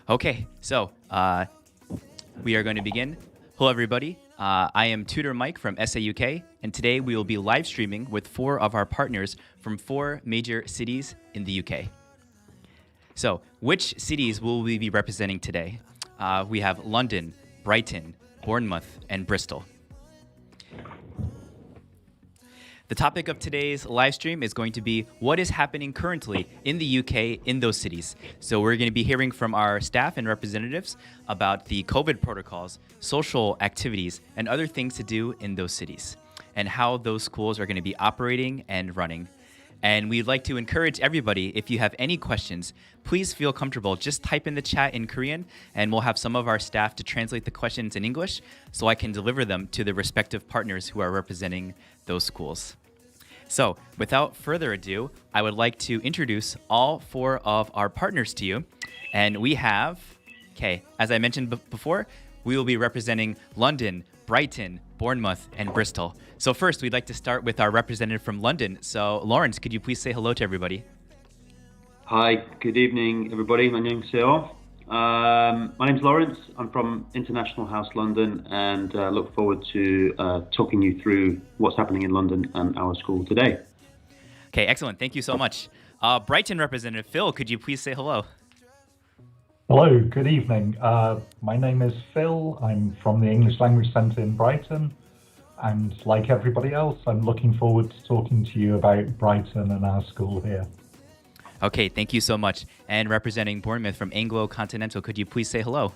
Okay, so we are going to begin. Hello, everybody. I am Tutor Mike from SAUK, and today we will be live streaming with 4 of our partners from 4 major cities in the UK. So, which cities will we be representing today? We have London, Brighton, Bournemouth, and Bristol. The topic of today's live stream is going to be what is happening currently in the UK in those cities. So we're going to be hearing from our staff and representatives about the COVID protocols, social activities, and other things to do in those cities, and how those schools are going to be operating and running. And we'd like to encourage everybody, if you have any questions, please feel comfortable. Just type in the chat in Korean, and we'll have some of our staff to translate the questions in English so I can deliver them to the respective partners who are representing those schools. So, without further ado, I would like to introduce all 4 of our partners to you. And we have, as I mentioned before, we will be representing London, Brighton, Bournemouth, and Bristol. So first, we'd like to start with our representative from London. So, Lawrence, could you please say hello to everybody? Hi, good evening, everybody. My name's Lawrence. I'm from International House London, and look forward to talking you through what's happening in London and our school today. Okay, excellent. Thank you so much. Brighton representative Phil, could you please say hello? Hello, good evening. My name is Phil. I'm from the English Language Centre in Brighton. And like everybody else, I'm looking forward to talking to you about Brighton and our school here. Okay, thank you so much. And representing Bournemouth from Anglo Continental, could you please say hello?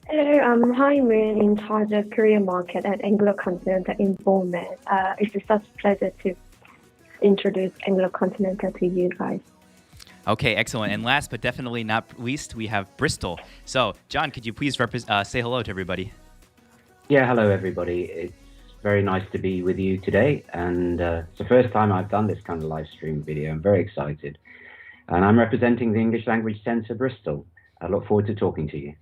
Hello, I'm Hai Moon, in charge of Korean market at Anglo Continental in Bournemouth. It's such a pleasure to introduce Anglo Continental to you guys. Okay, excellent. And last but definitely not least, we have Bristol. So, John, could you please say hello to everybody? Yeah, hello everybody. It's very nice to be with you today, and it's the first time I've done this kind of live stream video. I'm very excited. And I'm representing the English Language Centre Bristol. I look forward to talking to you.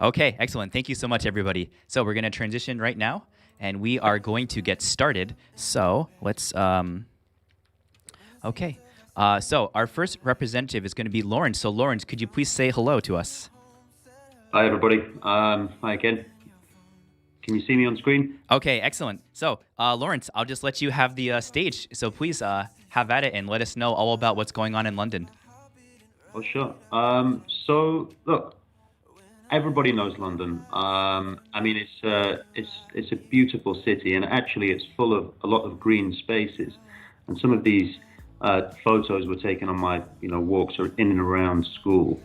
Okay, excellent. Thank you so much, everybody. So we're going to transition right now, and we are going to get started. So let's, so our first representative is going to be Lawrence. So Lawrence, could you please say hello to us? Hi, everybody. Hi again. Can you see me on screen? Okay, excellent. So, Lawrence, I'll just let you have the stage. So please have at it and let us know all about what's going on in London. Oh, sure. So, look, everybody knows London. I mean, it's a beautiful city, and actually it's full of a lot of green spaces. And some of these photos were taken on my, walks in and around school.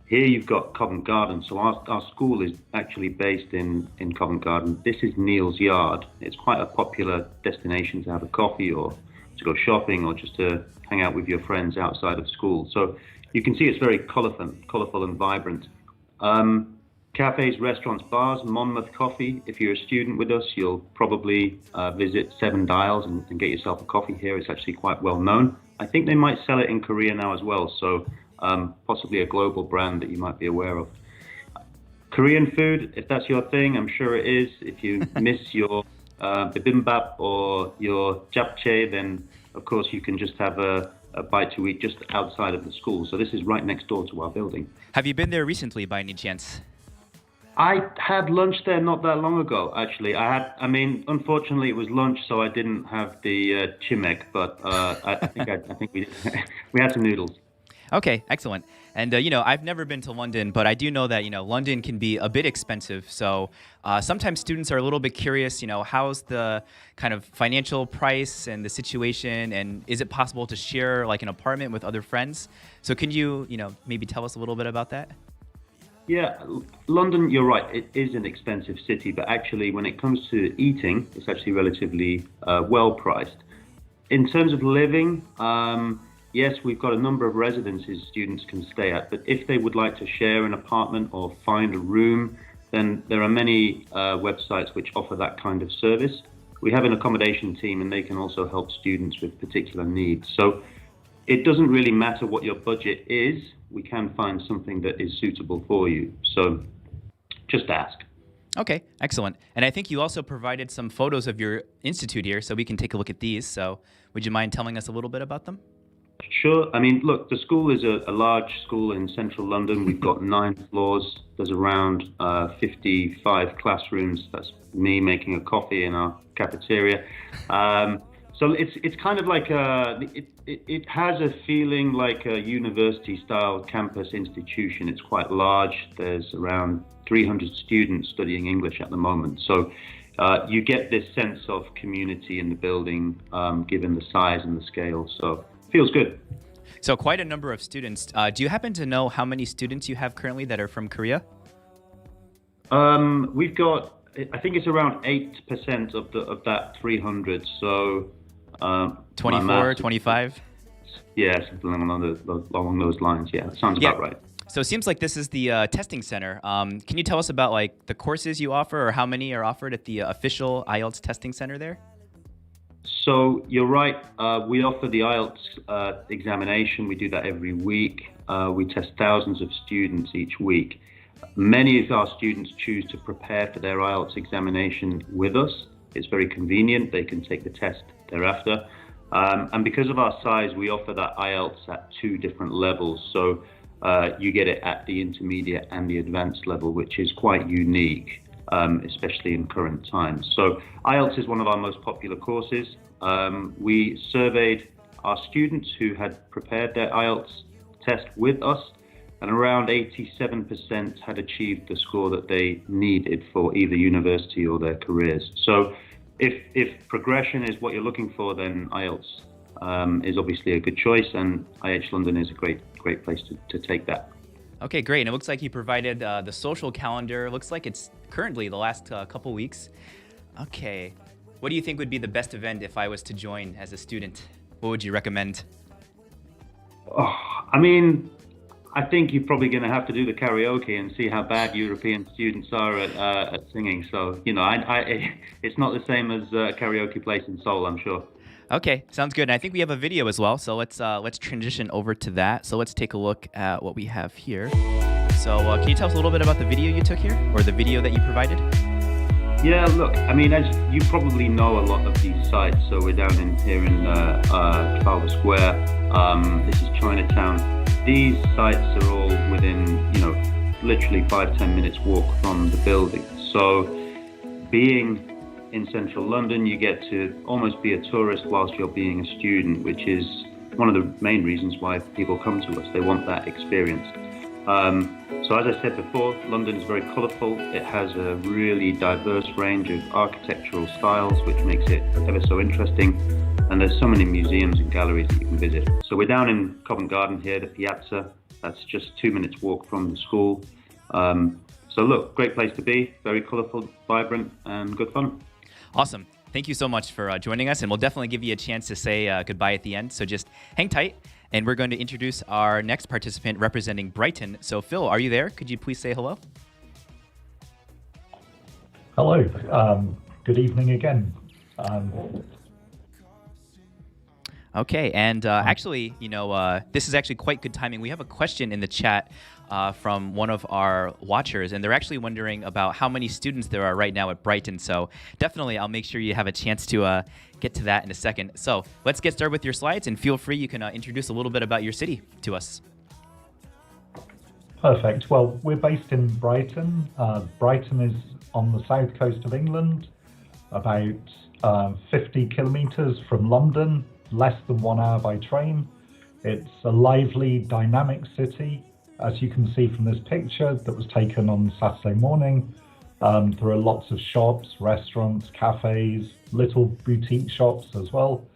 Here you've got Covent Garden. So our school is actually based in Covent Garden. This is Neal's Yard. It's quite a popular destination to have a coffee or to go shopping or just to hang out with your friends outside of school. So you can see it's very colourful and vibrant. Cafes, restaurants, bars, Monmouth Coffee. If you're a student with us, you'll probably visit Seven Dials and get yourself a coffee here. It's actually quite well known. I think they might sell it in Korea now as well. So possibly a global brand that you might be aware of. Korean food, if that's your thing, I'm sure it is. If you miss your bibimbap or your japchae, then of course you can just have a bite to eat just outside of the school. So this is right next door to our building. Have you been there recently by any chance? I had lunch there not that long ago, actually. Unfortunately it was lunch, so I didn't have the chimek, but I think we we had some noodles. Okay, excellent. And, I've never been to London, but I do know that, London can be a bit expensive. So sometimes students are a little bit curious, how's the kind of financial price and the situation, and is it possible to share like an apartment with other friends? So can you, maybe tell us a little bit about that? Yeah, London, you're right, it is an expensive city, but actually when it comes to eating, it's actually relatively well priced. In terms of living, yes, we've got a number of residences students can stay at, but if they would like to share an apartment or find a room, then there are many websites which offer that kind of service. We have an accommodation team, and they can also help students with particular needs. So it doesn't really matter what your budget is. We can find something that is suitable for you. So just ask. Okay, excellent. And I think you also provided some photos of your institute here, so we can take a look at these. So would you mind telling us a little bit about them? Sure. I mean, look, the school is a large school in central London. We've got 9 floors. There's around 55 classrooms. That's me making a coffee in our cafeteria. So it's kind of like it has a feeling like a university-style campus institution. It's quite large. There's around 300 students studying English at the moment. So you get this sense of community in the building, given the size and the scale. So feels good. So quite a number of students. Do you happen to know how many students you have currently that are from Korea? We've got, I think it's around 8% of that 300. So 24, 25? Yeah, something along those lines. Yeah, that sounds about right. So it seems like this is the testing center. Can you tell us about like the courses you offer or how many are offered at the official IELTS testing center there? So you're right. We offer the IELTS examination. We do that every week. We test thousands of students each week. Many of our students choose to prepare for their IELTS examination with us. It's very convenient. They can take the test thereafter. And because of our size, we offer that IELTS at 2 different levels. So you get it at the intermediate and the advanced level, which is quite unique, especially in current times. So IELTS is one of our most popular courses. We surveyed our students who had prepared their IELTS test with us, and around 87% had achieved the score that they needed for either university or their careers. So if progression is what you're looking for, then IELTS is obviously a good choice, and IH London is a great place to take that. Okay, great. And it looks like you provided the social calendar. It looks like it's currently the last couple weeks. Okay. What do you think would be the best event if I was to join as a student? What would you recommend? Oh, I mean, I think you're probably going to have to do the karaoke and see how bad European students are at singing. So, you know, it's not the same as a karaoke place in Seoul, I'm sure. Okay, sounds good. And I think we have a video as well. So let's transition over to that. So let's take a look at what we have here. So can you tell us a little bit about the video you took here, or the video that you provided? Yeah, look, I mean, as you probably know a lot of these sites. So we're down here in Trafalgar Square. This is Chinatown. These sites are all within, you know, literally 5-10 minutes walk from the building. So being in central London, you get to almost be a tourist whilst you're being a student, which is one of the main reasons why people come to us. They want that experience. So as I said before, London is very colourful. It has a really diverse range of architectural styles, which makes it ever so interesting. And there's so many museums and galleries that you can visit. So we're down in Covent Garden here, the Piazza. That's just 2 minutes walk from the school. So look, great place to be, very colourful, vibrant, and good fun. Awesome. Thank you so much for joining us, and we'll definitely give you a chance to say goodbye at the end. So just hang tight, and we're going to introduce our next participant representing Brighton. So Phil, are you there? Could you please say hello? Hello. Good evening again. Okay, and actually, you know, this is actually quite good timing. We have a question in the chat from one of our watchers, and they're actually wondering about how many students there are right now at Brighton. So definitely, I'll make sure you have a chance to get to that in a second. So let's get started with your slides, and feel free, you can introduce a little bit about your city to us. Perfect. Well, we're based in Brighton. Brighton is on the south coast of England, about 50 kilometres from London, less than 1 hour by train. It's a lively, dynamic city. As you can see from this picture that was taken on Saturday morning, there are lots of shops, restaurants, cafes, little boutique shops as well.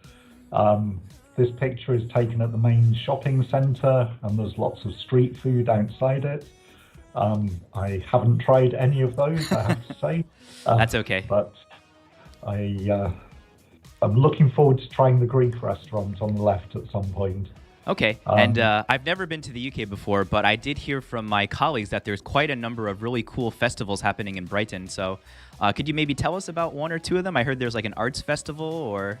This picture is taken at the main shopping centre, and there's lots of street food outside it. I haven't tried any of those, I have to say. That's okay. But I'm looking forward to trying the Greek restaurant on the left at some point. Okay, and I've never been to the UK before, but I did hear from my colleagues that there's quite a number of really cool festivals happening in Brighton. So could you maybe tell us about 1 or 2 of them? I heard there's like an arts festival or...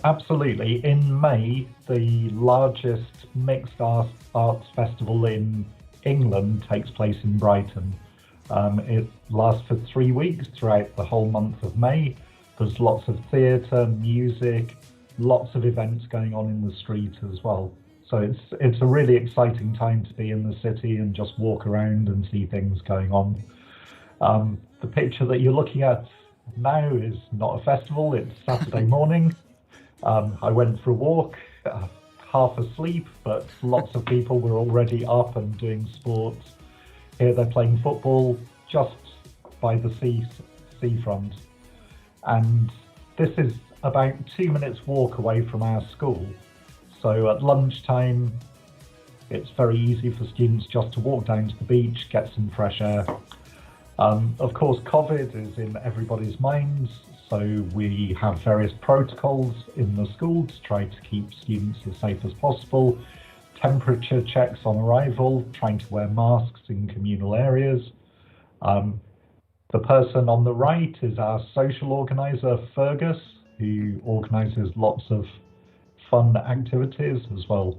Absolutely. In May, the largest mixed arts festival in England takes place in Brighton. It lasts for 3 weeks throughout the whole month of May. There's lots of theatre, music, lots of events going on in the street as well. So it's a really exciting time to be in the city and just walk around and see things going on. The picture that you're looking at now is not a festival, it's Saturday morning. I went for a walk, half asleep, but lots of people were already up and doing sports. Here they're playing football just by the seafront. And this is about 2 minutes walk away from our school. So at lunchtime, it's very easy for students just to walk down to the beach, get some fresh air. Of course, COVID is in everybody's minds, so we have various protocols in the school to try to keep students as safe as possible. Temperature checks on arrival, trying to wear masks in communal areas. The person on the right is our social organizer, Fergus, who organizes lots of fun activities as well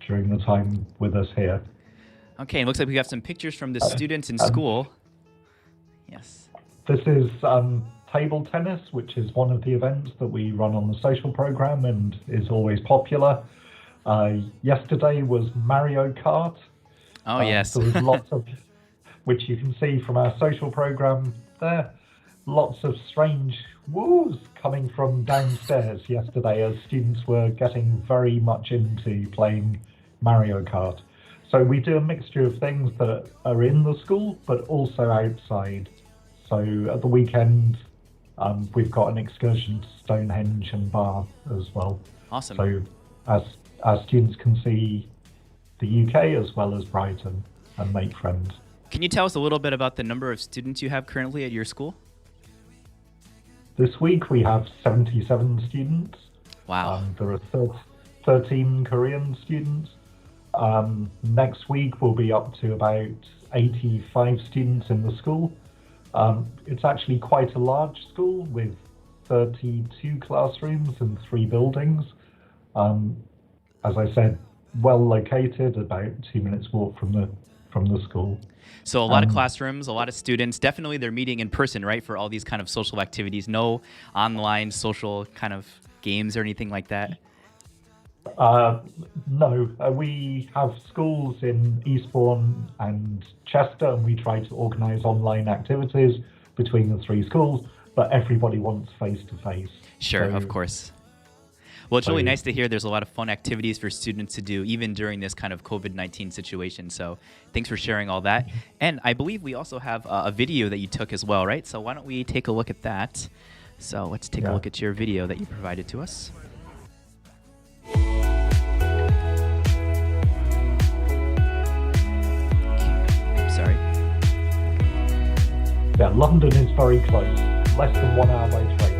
during the time with us here. Okay, it looks like we have some pictures from the students in school. Yes. This is table tennis, which is one of the events that we run on the social program and is always popular. Yesterday was Mario Kart. Oh, yes. There was lots of, which you can see from our social program there, lots of strange woos coming from downstairs yesterday as students were getting very much into playing Mario Kart. So we do a mixture of things that are in the school, but also outside. So at the weekend, we've got an excursion to Stonehenge and Bath as well. Awesome. So as our students can see the UK as well as Brighton and make friends. Can you tell us a little bit about the number of students you have currently at your school? This week we have 77 students. Wow. There are 13 Korean students. Next week we'll be up to about 85 students in the school. It's actually quite a large school with 32 classrooms and 3 buildings. As I said, well located, about 2 minutes walk from the school. So a lot of classrooms, a lot of students. Definitely they're meeting in person, right, for all these kind of social activities. No online social kind of games or anything like that? No. We have schools in Eastbourne and Chester, and we try to organise online activities between the 3 schools, but everybody wants face-to-face. Sure, So- of course. Well, it's really nice to hear there's a lot of fun activities for students to do, even during this kind of COVID-19 situation. So thanks for sharing all that. And I believe we also have a video that you took as well, right? So why don't we take a look at that? So let's take a look at your video that you provided to us. Sorry. Yeah, London is very close, less than 1 hour by train.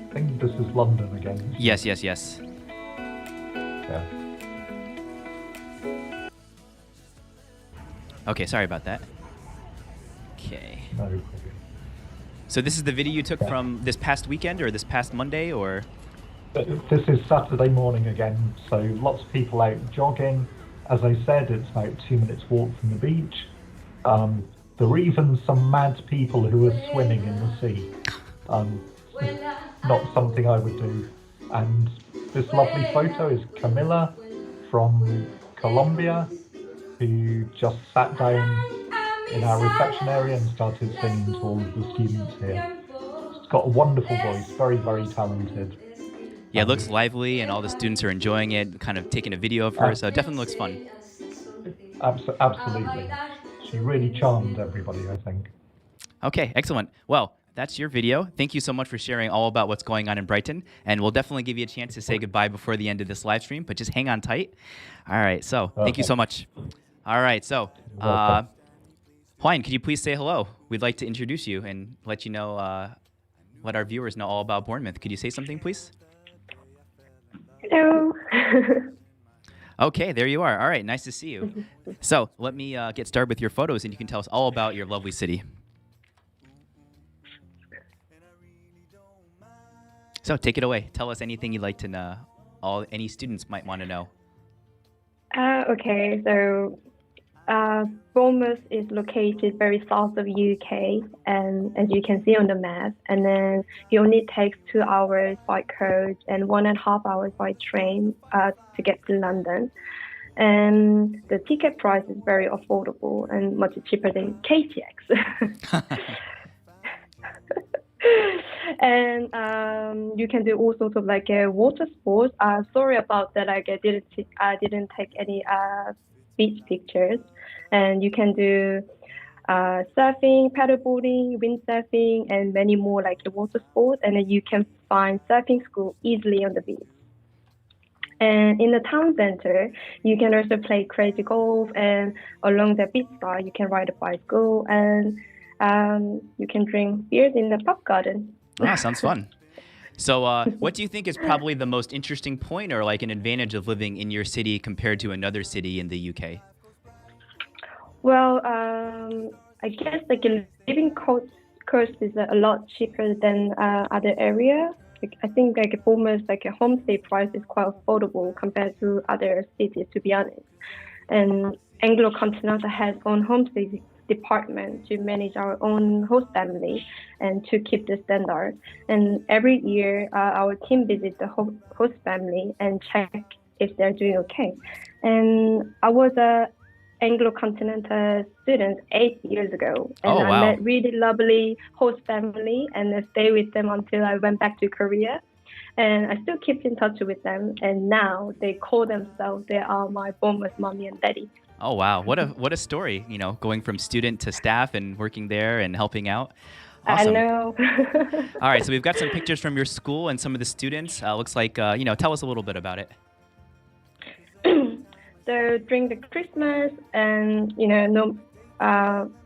I think this is London again. Yes. Yeah. Okay, sorry about that. Okay. No problem. So this is the video you took from this past weekend or this past Monday, or? This is Saturday morning again, so lots of people out jogging. As I said, it's about 2 minutes walk from the beach. There are even some mad people who are swimming in the sea. Not something I would do. And this lovely photo is Camilla from Colombia, who just sat down in our reception area and started singing to all of the students here. She's got a wonderful voice, very, very talented. Yeah, it looks lively and all the students are enjoying it, kind of taking a video of her, so it definitely looks fun. Absolutely. She really charmed everybody, I think. Okay, excellent. Well, that's your video. Thank you so much for sharing all about what's going on in Brighton, and we'll definitely give you a chance to say goodbye before the end of this live stream, but just hang on tight. All right, so thank you so much. All right, so Hwine, could you please say hello? We'd like to introduce you and let you know, let our viewers know all about Bournemouth. Could you say something, please? Hello. Okay, there you are. All right, nice to see you. So let me get started with your photos, and you can tell us all about your lovely city. So take it away. Tell us anything you'd like to any students might want to know? Okay, so Bournemouth is located very south of UK, and as you can see on the map, and then it only takes 2 hours by coach and 1.5 hours by train to get to London. And the ticket price is very affordable and much cheaper than KTX. And you can do all sorts of like water sports. Sorry about that. Like I didn't take any beach pictures. And you can do surfing, paddleboarding, windsurfing, and many more like the water sports. And then you can find surfing school easily on the beach. And in the town center, you can also play crazy golf, and along the beach side, you can ride a bicycle, and you can drink beers in the pub garden. Ah, sounds fun. So what do you think is probably the most interesting point or like an advantage of living in your city compared to another city in the UK? Well, I guess like living cost is a lot cheaper than other areas. Like, I think like almost like a homestay price is quite affordable compared to other cities, to be honest. And Anglo-Continental has own homestay department to manage our own host family and to keep the standard. And every year, our team visits the host family and check if they're doing okay. And I was a Anglo-Continental student 8 years ago, and Oh, wow. I met really lovely host family, and I stayed with them until I went back to Korea. And I still keep in touch with them, and now they call themselves, they are my Bournemouth mommy and daddy. Oh, wow. What a story, you know, going from student to staff and working there and helping out. Awesome. I know. All right, so we've got some pictures from your school and some of the students. Looks like, tell us a little bit about it. So during the Christmas, and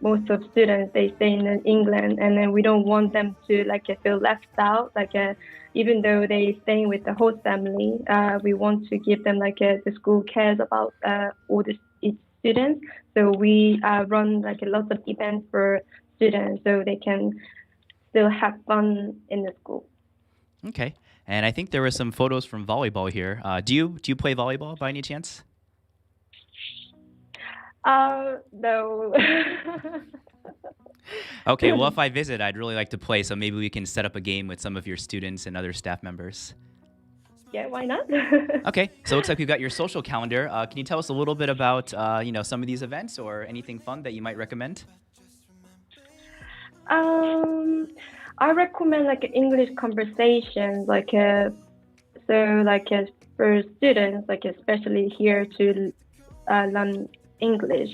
most of students, they stay in England, and then we don't want them to like feel left out. Like even though they staying with the host family, we want to give them like the school cares about all the students. So we run like a lot of events for students so they can still have fun in the school. Okay, and I think there were some photos from volleyball here. Do you play volleyball by any chance? No. Okay, well, if I visit, I'd really like to play, so maybe we can set up a game with some of your students and other staff members. Yeah, why not? Okay, so it looks like we've got your social calendar. Can you tell us a little bit about, some of these events or anything fun that you might recommend? I recommend like English conversations, for students, like especially here to learn English,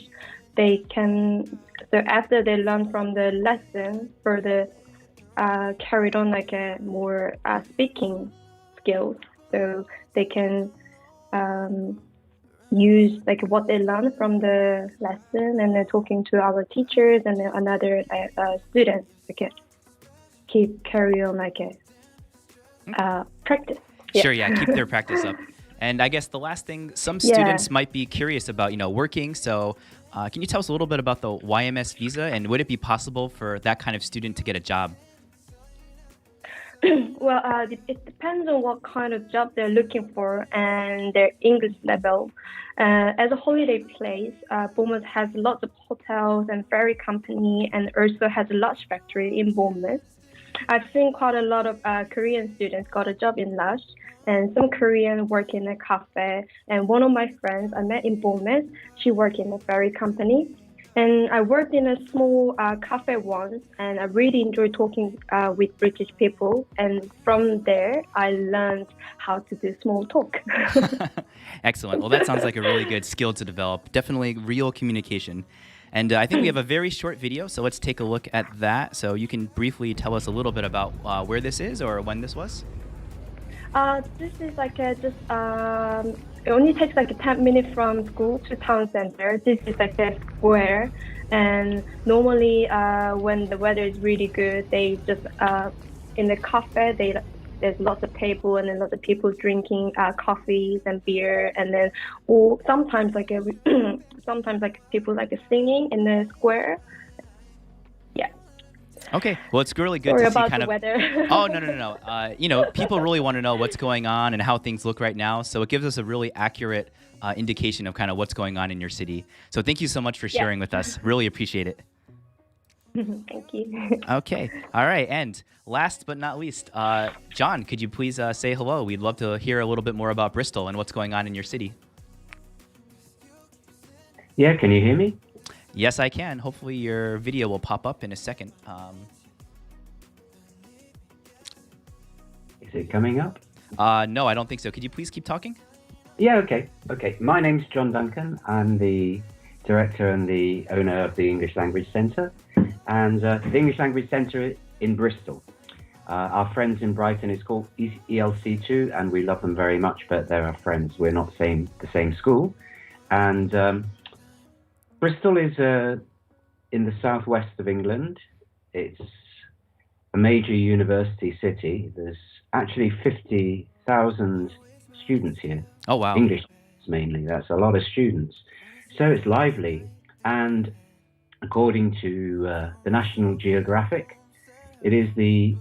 they can. So after they learn from the lesson, further carried on like a more speaking skills. So they can use like what they learn from the lesson, and then talking to our teachers and then another students. Okay, keep carry on like a practice. Yeah. Sure, yeah, keep their practice up. And I guess the last thing, some students might be curious about, working. So can you tell us a little bit about the YMS visa, and would it be possible for that kind of student to get a job? Well, it depends on what kind of job they're looking for and their English level. As a holiday place, Bournemouth has lots of hotels and ferry company, and also has a large factory in Bournemouth. I've seen quite a lot of Korean students got a job in Lush, and some Korean work in a cafe. And one of my friends I met in Bournemouth, she worked in a ferry company. And I worked in a small cafe once, and I really enjoyed talking with British people. And from there, I learned how to do small talk. Excellent. Well, that sounds like a really good skill to develop. Definitely real communication. And I think we have a very short video, so let's take a look at that. So you can briefly tell us a little bit about where this is or when this was? This is like it only takes like 10 minutes from school to town center. This is like a square, and normally when the weather is really good, they just in the cafe there's lots of table and then lots of people drinking coffees and beer, and then or sometimes like sometimes like people like singing in the square. Yeah. Okay, well, it's really good Sorry to see about kind the of. weather. Oh, no. People really want to know what's going on and how things look right now. So it gives us a really accurate indication of kind of what's going on in your city. So thank you so much for sharing with us. Really appreciate it. Thank you. Okay. All right. And last but not least, John, could you please say hello? We'd love to hear a little bit more about Bristol and what's going on in your city. Yeah, can you hear me? Yes, I can. Hopefully your video will pop up in a second. Is it coming up? No, I don't think so. Could you please keep talking? Yeah, okay. My name's John Duncan. I'm the director and the owner of the English Language Centre, and the English Language Centre in Bristol. Our friends in Brighton is called ELC2, and we love them very much, but they're our friends. We're not the same school. And Bristol is in the southwest of England. It's a major university city. There's actually 50,000 students here. Oh, wow. English mainly. That's a lot of students. So it's lively. And according to the National Geographic, it is the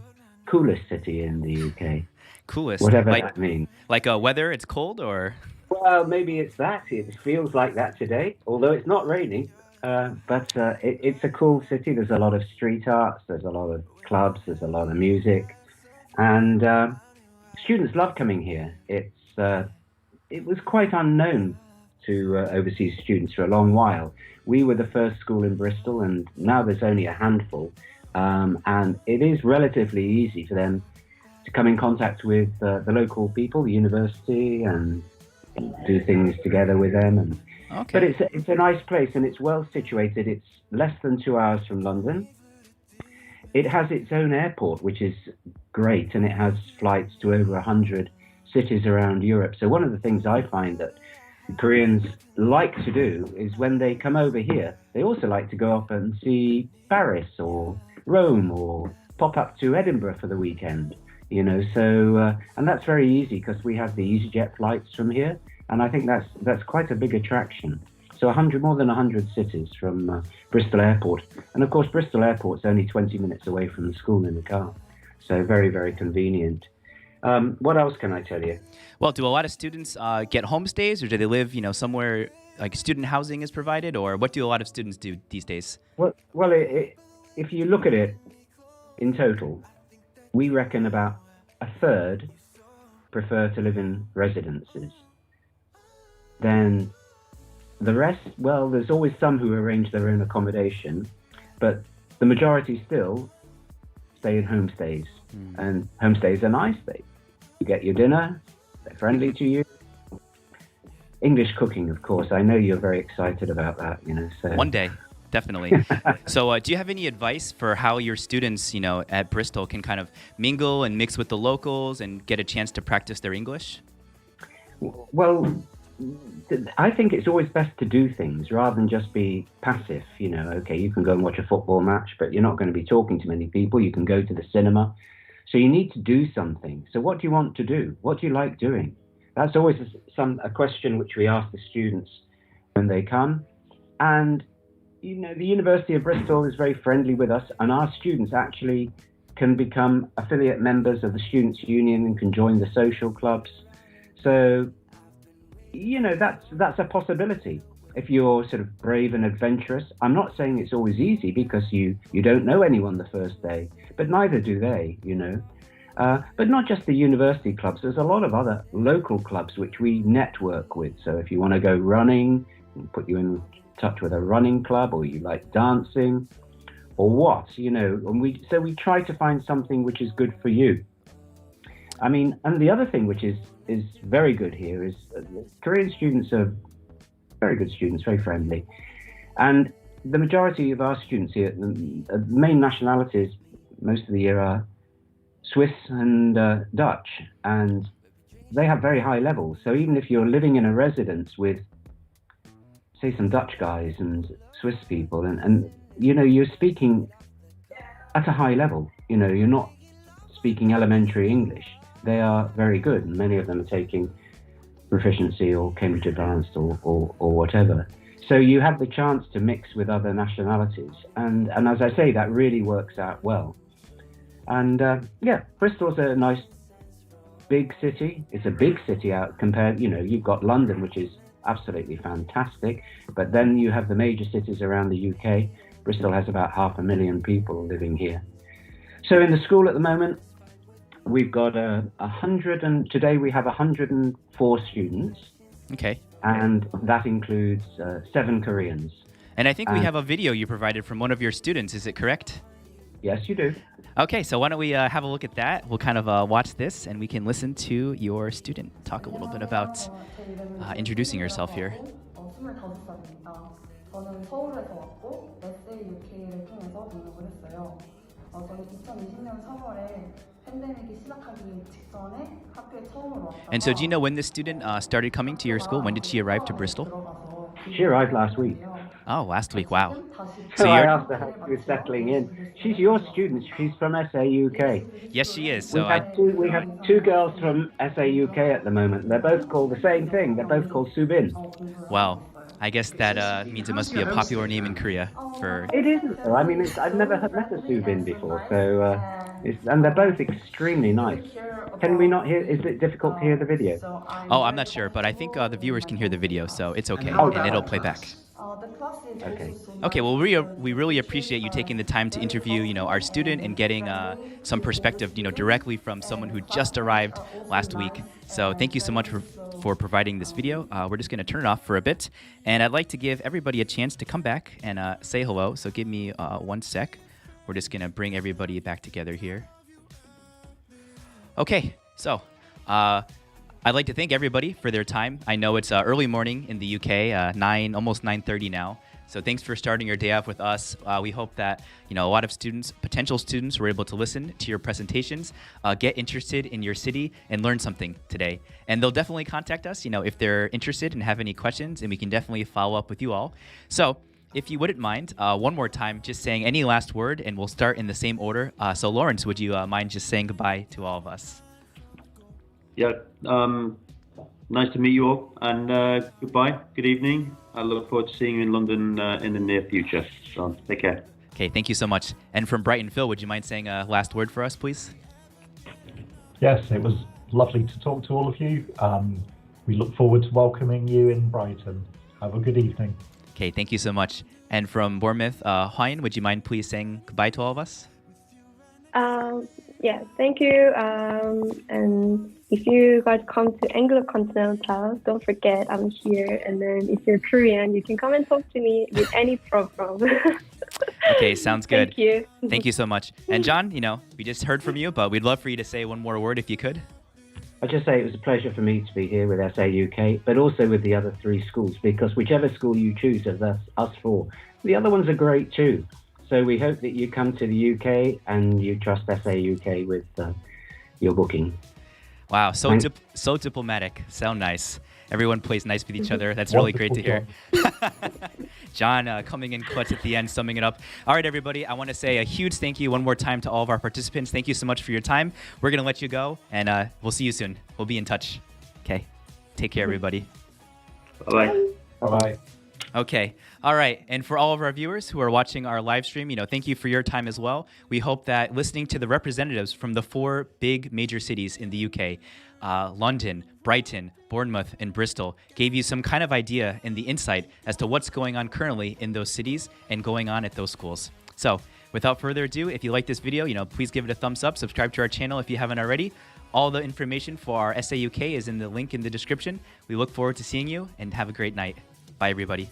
coolest city in the UK. Coolest. Whatever that means. Like weather, it's cold, or? Well, maybe it's that. It feels like that today, although it's not raining. But it's a cool city. There's a lot of street arts. There's a lot of clubs. There's a lot of music. And students love coming here. It was quite unknown to overseas students for a long while. We were the first school in Bristol, and now there's only a handful. And it is relatively easy for them to come in contact with the local people, the university, and do things together with them. And Okay. but it's a nice place, and it's well situated. It's less than 2 hours from London. It has its own airport, which is great, and it has flights to over 100 cities around Europe. So one of the things I find that Koreans like to do is when they come over here, they also like to go up and see Paris or Rome or pop up to Edinburgh for the weekend. So and that's very easy because we have the EasyJet flights from here, and I think that's quite a big attraction. So more than 100 cities from Bristol Airport, and of course Bristol Airport's only 20 minutes away from the school in the car, so very, very convenient. What else can I tell you? Well, do a lot of students get homestays, or do they live, somewhere like student housing is provided, or what do a lot of students do these days? Well, if you look at it in total, we reckon about a third prefer to live in residences. Then the rest, well, there's always some who arrange their own accommodation, but the majority still stay in homestays. And homestays are nice. You get your dinner, they're friendly to you. English cooking, of course. I know you're very excited about that, So. One day, definitely. So do you have any advice for how your students, at Bristol can kind of mingle and mix with the locals and get a chance to practice their English? Well, I think it's always best to do things rather than just be passive. Okay, you can go and watch a football match, but you're not going to be talking to many people. You can go to the cinema. So you need to do something. So what do you want to do? What do you like doing? That's always a question which we ask the students when they come. And, the University of Bristol is very friendly with us, and our students actually can become affiliate members of the Students' Union and can join the social clubs. So, that's a possibility. If you're sort of brave and adventurous, I'm not saying it's always easy because you don't know anyone the first day, but neither do they, But not just the university clubs. There's a lot of other local clubs which we network with. So if you want to go running, we'll put you in touch with a running club, or you like dancing, or what, And we try to find something which is good for you. I mean, and the other thing which is very good here is Korean students are very good students, very friendly. And the majority of our students here, the main nationalities most of the year are Swiss and Dutch, and they have very high levels. So even if you're living in a residence with, say, some Dutch guys and Swiss people, and you're speaking at a high level, you're not speaking elementary English. They are very good, and many of them are taking proficiency or Cambridge Advanced or whatever. So you have the chance to mix with other nationalities. And as I say, that really works out well. And yeah, Bristol's a nice big city. It's a big city out compared, you've got London, which is absolutely fantastic. But then you have the major cities around the UK. Bristol has about 500,000 people living here. So in the school at the moment, we've got today we have 104 students. Okay. And that includes 7 Koreans. And I think we have a video you provided from one of your students. Is it correct? Yes, you do. Okay, so why don't we have a look at that? We'll kind of watch this, and we can listen to your student talk a little bit about introducing yourself here. 25살입니다. 저는 서울에서 왔고 SAUK를 통해서 등록을 했어요. 저는 2020년 3월에 팬데믹이 시작하기 직전에 학교에 처음으로 왔다가 And so do you know when this student started coming to your school? When did she arrive to Bristol? She arrived last week. Oh, last week. Wow. So So I you're- asked her how she was settling in. She's your student. She's from SAUK. Yes, she is. We So I, have two girls from SAUK at the moment. They're both called the same thing. They're both called Subin. wow. I guess that means it must be a popular name in Korea for. It isn't though. I mean, I've never met a Subin before, so and they're both extremely nice. Can we not hear? Is it difficult to hear the video? Oh, I'm not sure, but I think the viewers can hear the video, so it's okay, Oh, and it'll play back. Okay. Okay, well, we really appreciate you taking the time to interview, our student and getting some perspective, directly from someone who just arrived last week. So thank you so much for providing this video. We're just going to turn it off for a bit, and I'd like to give everybody a chance to come back and say hello. So give me 1 sec. We're just going to bring everybody back together here. Okay, so I'd like to thank everybody for their time. I know it's early morning in the UK, almost 9:30 now. So thanks for starting your day off with us. We hope that a lot of students, potential students, were able to listen to your presentations, get interested in your city, and learn something today. And they'll definitely contact us, if they're interested and have any questions, and we can definitely follow up with you all. So if you wouldn't mind, one more time, just saying any last word, and we'll start in the same order. So Lawrence, would you mind just saying goodbye to all of us? Yeah, nice to meet you all, and goodbye, good evening. I look forward to seeing you in London in the near future. So take care. Okay, thank you so much. And from Brighton, Phil, would you mind saying a last word for us, please? Yes, it was lovely to talk to all of you. We look forward to welcoming you in Brighton. Have a good evening. Okay, thank you so much. And from Bournemouth, Hwine, would you mind please saying goodbye to all of us? Yeah, thank you. And if you guys come to Anglo-Continental, don't forget I'm here. And then if you're Korean, you can come and talk to me with any problem. Okay, sounds good. Thank you. Thank you so much. And John, we just heard from you, but we'd love for you to say one more word if you could. I'll just say it was a pleasure for me to be here with SAUK, but also with the other 3 schools, because whichever school you choose of us 4, the other ones are great too. So we hope that you come to the UK and you trust SAUK with your booking. Wow, so diplomatic. So nice. Everyone plays nice with each other. That's really great to hear. John coming in clutch at the end, summing it up. All right, everybody, I want to say a huge thank you one more time to all of our participants. Thank you so much for your time. We're going to let you go, and we'll see you soon. We'll be in touch. Okay, take care, everybody. Bye-bye. Bye-bye. Okay. All right. And for all of our viewers who are watching our live stream, thank you for your time as well. We hope that listening to the representatives from the 4 big major cities in the UK, London, Brighton, Bournemouth, and Bristol, gave you some kind of idea and the insight as to what's going on currently in those cities and going on at those schools. So without further ado, if you like this video, please give it a thumbs up, subscribe to our channel if you haven't already. All the information for our SAUK is in the link in the description. We look forward to seeing you, and have a great night. Bye, everybody.